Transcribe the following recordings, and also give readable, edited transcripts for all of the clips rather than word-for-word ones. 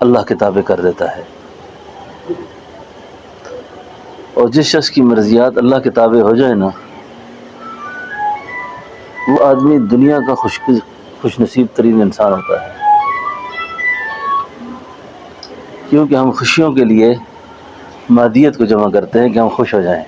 اللہ کے تابع کر دیتا ہے، اور جس شخص کی مرضیات اللہ کے تابع ہو جائے نا، وہ آدمی دنیا کا خوش نصیب ترین انسان ہوتا ہے، کیونکہ ہم خوشیوں کے لیے مادیت کو جمع کرتے ہیں کہ ہم خوش ہو جائیں،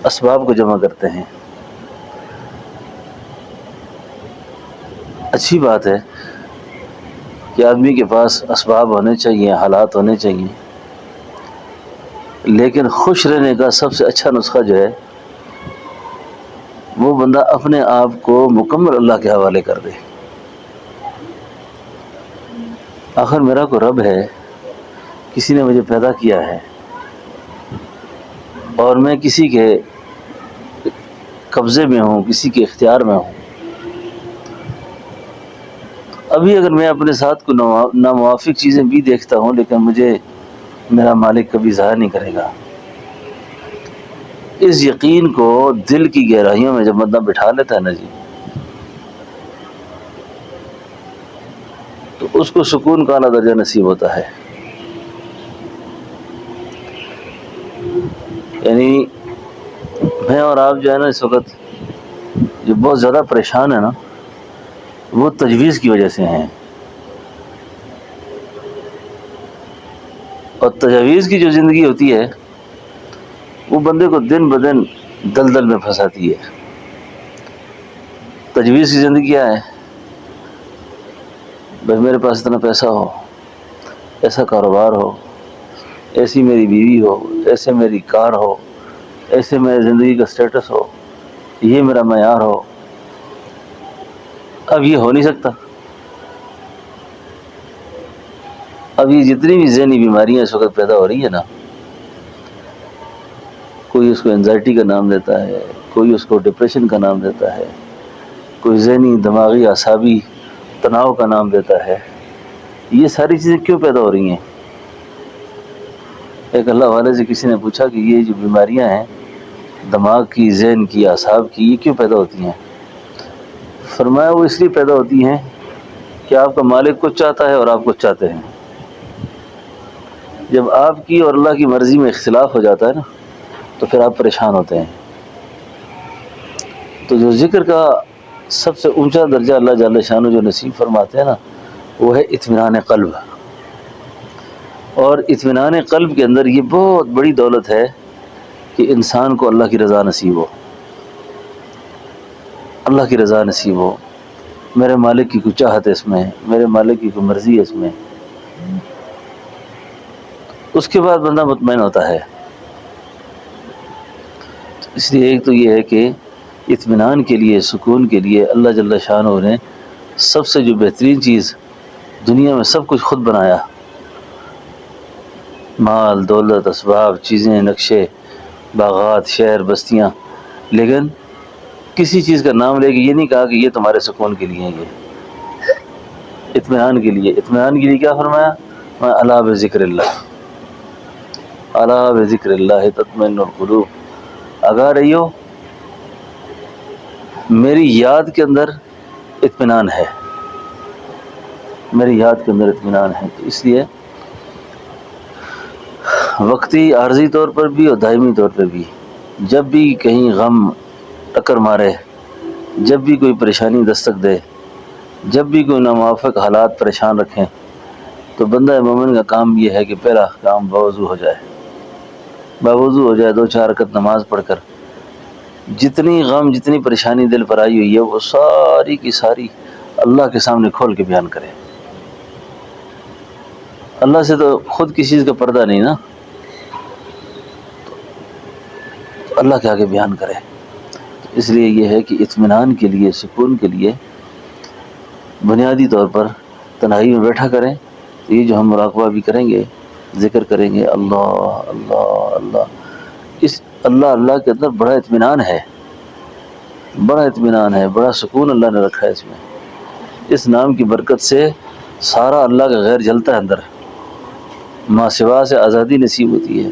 اسباب کو جمع کرتے ہیں۔ اچھی بات ہے کہ آدمی کے پاس اسباب ہونے چاہیے، حالات ہونے چاہیے، لیکن خوش رہنے کا سب سے اچھا نسخہ جو ہے وہ بندہ اپنے آپ کو مکمل اللہ کے حوالے کر دے۔ آخر میرا کوئی رب ہے، کسی نے مجھے پیدا کیا ہے، اور میں کسی کے قبضے میں ہوں، کسی کے اختیار میں ہوں۔ ابھی اگر میں اپنے ساتھ کو ناموافق چیزیں بھی دیکھتا ہوں، لیکن مجھے میرا مالک کبھی ضائع نہیں کرے گا۔ اس یقین کو دل کی گہرائیوں میں جب بندہ بٹھا لیتا ہے نا جی، تو اس کو سکون کا اعلیٰ درجہ نصیب ہوتا ہے۔ یعنی میں اور آپ جو ہے نا اس وقت جو بہت زیادہ پریشان ہے نا، وہ تجویز کی وجہ سے ہیں، اور تجویز کی جو زندگی ہوتی ہے وہ بندے کو دن بدن دلدل میں پھنساتی ہے۔ تجویز کی زندگی کیا ہے؟ بھائی میرے پاس اتنا پیسہ ہو، ایسا کاروبار ہو، ایسی میری بیوی ہو، ایسے میری کار ہو، ایسے میری زندگی کا سٹیٹس ہو، یہ میرا معیار ہو۔ اب یہ ہو نہیں سکتا۔ اب یہ جتنی بھی ذہنی بیماریاں اس وقت پیدا ہو رہی ہیں نا، کوئی اس کو انزائٹی کا نام دیتا ہے، کوئی اس کو ڈپریشن کا نام دیتا ہے، کوئی ذہنی دماغی اعصابی تناؤ کا نام دیتا ہے۔ یہ ساری چیزیں کیوں پیدا ہو رہی ہیں؟ ایک اللہ والے سے کسی نے پوچھا کہ یہ جو بیماریاں ہیں دماغ کی، ذہن کی، اعصاب کی، یہ کیوں پیدا ہوتی ہیں؟ فرمایا وہ اس لیے پیدا ہوتی ہیں کہ آپ کا مالک کچھ چاہتا ہے اور آپ کچھ چاہتے ہیں۔ جب آپ کی اور اللہ کی مرضی میں اختلاف ہو جاتا ہے نا، تو پھر آپ پریشان ہوتے ہیں۔ تو جو ذکر کا سب سے اونچا درجہ اللہ جل شانہ جو نصیب فرماتے ہیں نا، وہ ہے اطمینان قلب۔ اور اطمینان قلب کے اندر یہ بہت بڑی دولت ہے کہ انسان کو اللہ کی رضا نصیب ہو، اللہ کی رضا نصیب ہو، میرے مالک کی کوئی چاہت ہے اس میں، میرے مالک کی کوئی مرضی ہے اس میں۔ اس کے بعد بندہ مطمئن ہوتا ہے۔ اس لیے ایک تو یہ ہے کہ اطمینان کے لیے، سکون کے لیے اللہ جل شانہ نے سب سے جو بہترین چیز دنیا میں سب کچھ خود بنایا، مال، دولت، اسباب، چیزیں، نقشے، باغات، شہر، بستیاں، لیکن کسی چیز کا نام لے کے یہ نہیں کہا کہ یہ تمہارے سکون کے لیے ہے، یہ اطمینان کے لیے۔ اطمینان کے لیے کیا فرمایا؟ الا بذکر اللہ، الا بذکر اللہ تطمئن القلوب، آگاہ رہیو میری یاد کے اندر اطمینان ہے، میری یاد کے اندر اطمینان ہے۔ تو اس لیے وقتی عارضی طور پر بھی اور دائمی طور پر بھی جب بھی کہیں غم ٹکر مارے، جب بھی کوئی پریشانی دستک دے، جب بھی کوئی ناموافق حالات پریشان رکھیں، تو بندہ مومن کا کام یہ ہے کہ پہلا کام باوضو ہو جائے، باوضو ہو جائے، 2-4 رکعت نماز پڑھ کر جتنی غم، جتنی پریشانی دل پر آئی ہوئی ہے وہ ساری کی ساری اللہ کے سامنے کھول کے بیان کرے۔ اللہ سے تو خود کسی چیز کا پردہ نہیں نا، تو اللہ کے آگے بیان کرے۔ اس لیے یہ ہے کہ اطمینان کے لیے، سکون کے لیے بنیادی طور پر تنہائی میں بیٹھا کریں۔ تو یہ جو ہم مراقبہ بھی کریں گے، ذکر کریں گے، اللہ اللہ اللہ، اس اللہ اللہ کے اندر بڑا اطمینان ہے، بڑا اطمینان ہے، بڑا سکون اللہ نے رکھا ہے اس میں۔ اس نام کی برکت سے سارا اللہ کا غیر جلتا ہے اندر، ماں سوا سے آزادی نصیب ہوتی ہے،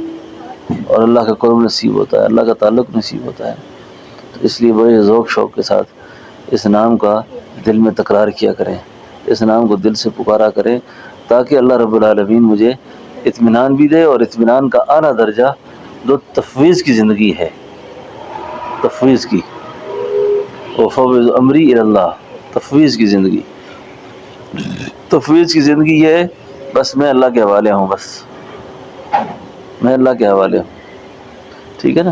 اور اللہ کا قرب نصیب ہوتا ہے، اللہ کا تعلق نصیب ہوتا ہے۔ تو اس لیے بڑے ذوق شوق کے ساتھ اس نام کا دل میں تکرار کیا کریں، اس نام کو دل سے پکارا کریں، تاکہ اللہ رب العالمین مجھے اطمینان بھی دے، اور اطمینان کا اعلیٰ درجہ جو تفویض کی زندگی ہے، تفویض کی، وفوض امری الی اللہ، تفویض کی زندگی، تفویض کی زندگی یہ ہے بس میں اللہ کے حوالے ہوں، بس میں اللہ کے حوالے ہوں، ٹھیک ہے نا۔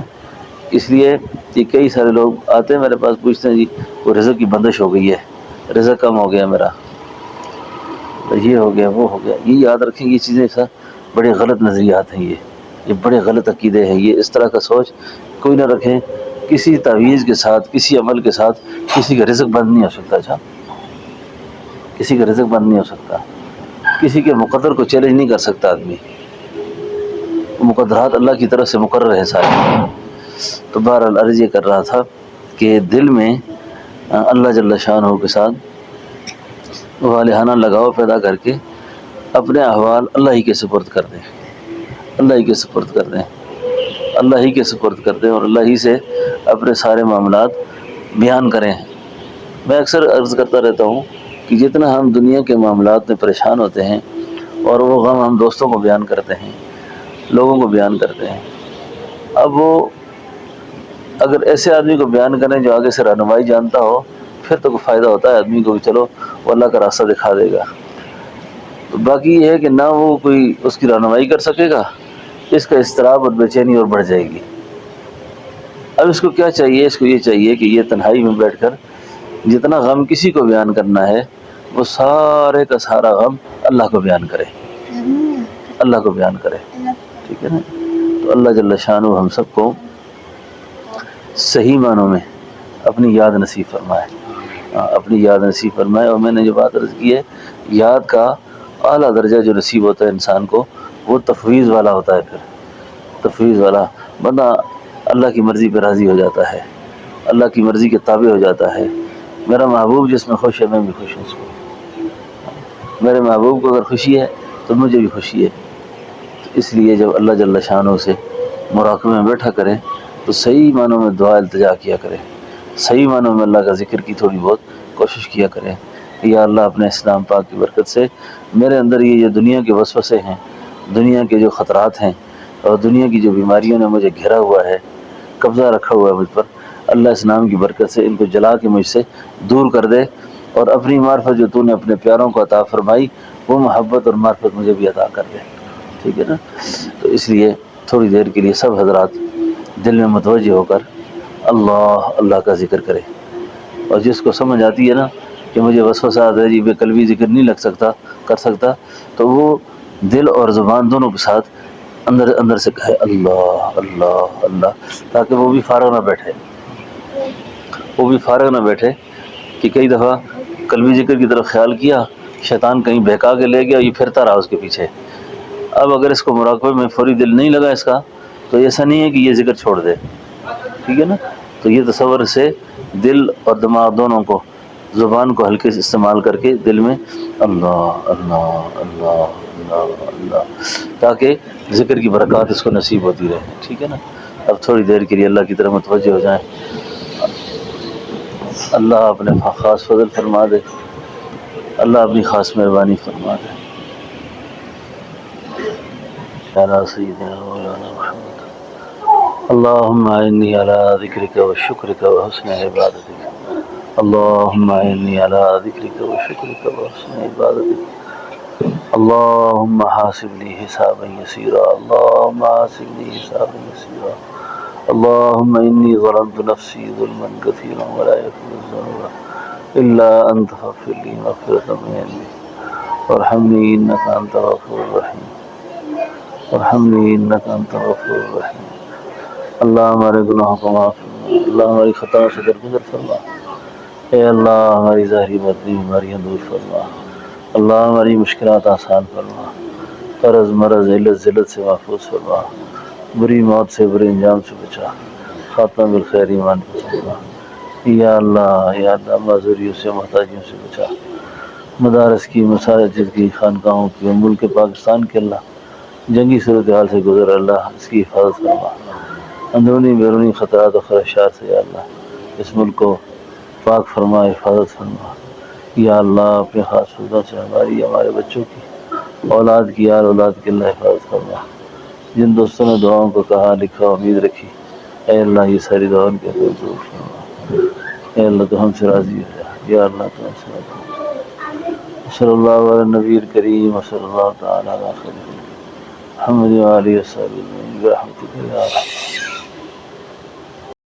اس لیے کہ کئی سارے لوگ آتے ہیں میرے پاس، پوچھتے ہیں جی وہ رزق کی بندش ہو گئی ہے، رزق کم ہو گیا میرا، یہ ہو گیا وہ ہو گیا۔ یہ یاد رکھیں، یہ چیزیں بڑے غلط نظریات ہیں، یہ بڑے غلط عقیدے ہیں۔ یہ اس طرح کا سوچ کوئی نہ رکھیں۔ کسی تعویذ کے ساتھ، کسی عمل کے ساتھ کسی کا رزق بند نہیں ہو سکتا، اچھا، کسی کا رزق بند نہیں ہو سکتا، کسی کے مقدر کو چیلنج نہیں کر سکتا آدمی، مقدرات اللہ کی طرف سے مقرر ہے سارے۔ تو بہرحال عرض یہ کر رہا تھا کہ دل میں اللہ جل شانہ کے ساتھ والہانہ لگاؤ پیدا کر کے اپنے احوال اللہ ہی کے سپرد کر دیں، اللہ ہی کے سپرد کر دیں، اللہ ہی کے سپرد کر دیں، اور اللہ ہی سے اپنے سارے معاملات بیان کریں۔ میں اکثر عرض کرتا رہتا ہوں کہ جتنا ہم دنیا کے معاملات میں پریشان ہوتے ہیں اور وہ غم ہم دوستوں کو بیان کرتے ہیں، لوگوں کو بیان کرتے ہیں، اب وہ اگر ایسے آدمی کو بیان کریں جو آگے سے رہنمائی جانتا ہو، پھر تو کوئی فائدہ ہوتا ہے آدمی کو، کہ چلو وہ اللہ کا راستہ دکھا دے گا۔ تو باقی یہ ہے کہ نہ وہ کوئی اس کی رہنمائی کر سکے گا، اس کا اضطراب اور بے چینی اور بڑھ جائے گی۔ اب اس کو کیا چاہیے؟ اس کو یہ چاہیے کہ یہ تنہائی میں بیٹھ کر جتنا غم کسی کو بیان کرنا ہے، وہ سارے کا سارا غم اللہ کو بیان کرے، اللہ کو بیان کرے، ٹھیک ہے نا۔ تو اللہ جل شانہ ہم سب کو صحیح معنوں میں اپنی یاد نصیب فرمائے، اپنی یاد نصیب فرمائے۔ اور میں نے جو بات عرض کی ہے، یاد کا اعلیٰ درجہ جو نصیب ہوتا ہے انسان کو، وہ تفویض والا ہوتا ہے۔ پھر تفویض والا بندہ اللہ کی مرضی پہ راضی ہو جاتا ہے، اللہ کی مرضی کے تابع ہو جاتا ہے۔ میرا محبوب جس میں خوش ہے، میں بھی خوش ہوں اس کو، میرے محبوب کو اگر خوشی ہے تو مجھے بھی خوشی ہے۔ تو اس لیے جب اللہ جل شانہ سے مراقبے میں بیٹھا کریں تو صحیح معنوں میں دعا التجا کیا کریں، صحیح معنوں میں اللہ کا ذکر کی تھوڑی بہت کوشش کیا کریں۔ یا اللہ اپنے اسلام پاک کی برکت سے میرے اندر یہ دنیا کے وسوسے ہیں، دنیا کے جو خطرات ہیں اور دنیا کی جو بیماریوں نے مجھے گھیرا ہوا ہے، قبضہ رکھا ہوا ہے مجھ پر، اللہ اس نام کی برکت سے ان کو جلا کے مجھ سے دور کر دے، اور اپنی معرفت جو تو نے اپنے پیاروں کو عطا فرمائی، وہ محبت اور معرفت مجھے بھی عطا کر دے، ٹھیک ہے نا۔ تو اس لیے تھوڑی دیر کے لیے سب حضرات دل میں متوجہ ہو کر اللہ اللہ کا ذکر کرے۔ اور جس کو سمجھ آتی ہے نا کہ مجھے وسوسہ آتا ہے جی بے قلبی ذکر نہیں کر سکتا، تو وہ دل اور زبان دونوں کے ساتھ اندر سے کہے اللہ اللہ اللہ، تاکہ وہ بھی فارغ نہ بیٹھے، وہ بھی فارغ نہ بیٹھے کہ کئی دفعہ قلبی ذکر کی طرف خیال کیا، شیطان کہیں بہکا کے لے گیا، یہ پھرتا رہا اس کے پیچھے۔ اب اگر اس کو مراقبے میں فوری دل نہیں لگا اس کا، تو ایسا نہیں ہے کہ یہ ذکر چھوڑ دے، ٹھیک ہے نا۔ تو یہ تصور سے دل اور دماغ دونوں کو، زبان کو ہلکے سے استعمال کر کے دل میں اللہ اللہ اللہ اللہ اللہ، تاکہ ذکر کی برکات اس کو نصیب ہوتی رہے، ٹھیک ہے نا۔ اب تھوڑی دیر کے لیے اللہ کی طرف متوجہ ہو جائیں۔ اللہ اپنے خاص فضل فرما دے، اللہ اپنی خاص مہربانی فرما دے۔ یا سیدنا مولانا محمد اللهم اعني على ذكرك وشكرك وحسن عبادتك، اللهم اعني على ذكرك وشكرك وحسن عبادتك، اللهم حاسبني حسابا يسيرا، اللهم حاسبني حسابا يسيرا، اللهم اني ظلمت نفسي ظلما كثيرا ولا يغفر الذنوب الا انت فاغفر لي مغفرة من عندك وارحمني انك انت الغفور الرحيم، وارحمنی انک انت الغفور الرحیم۔ اللہ ہمارے گناہوں کو معاف فرما، اللہ ہماری خطاؤں سے درگزر فرما، اے اللہ ہماری ظاہری باطنی بیماریاں دور فرما، اللہ ہماری مشکلات آسان فرما، قرض مرض علت ذلت سے محفوظ فرما، بری موت سے برے انجام سے بچا، خاتمہ بالخیر ایمان پر فرما۔ یا اللہ معذوریوں سے محتاجیوں سے بچا، مدارس کی، مساجد کی، خانقاہوں کی اور ملک پاکستان کے اللہ جنگی صورتحال سے گزر، اللہ اس کی حفاظت فرما، اندرونی بیرونی خطرات و خدشات سے یا اللہ اس ملک کو پاک فرما، حفاظت فرما۔ یا اللہ اپنے خاص فضلوں سے ہماری، ہمارے بچوں کی اولاد کی یار اولاد کی اللہ حفاظت فرما. جن دوستوں نے دعاؤں کو کہا لکھا امید رکھی، اے اللہ یہ ساری دعاؤں کے قبول فرما. اے اللہ تو ہم سے راضی ہو جا، یا اللہ تو ہم سے راضی ہو جا. صلی اللہ علیہ نبی کریم صلی اللہ تعالی علیہ محمد و آلہ و صحبہ برحمتک یا رحمۃ.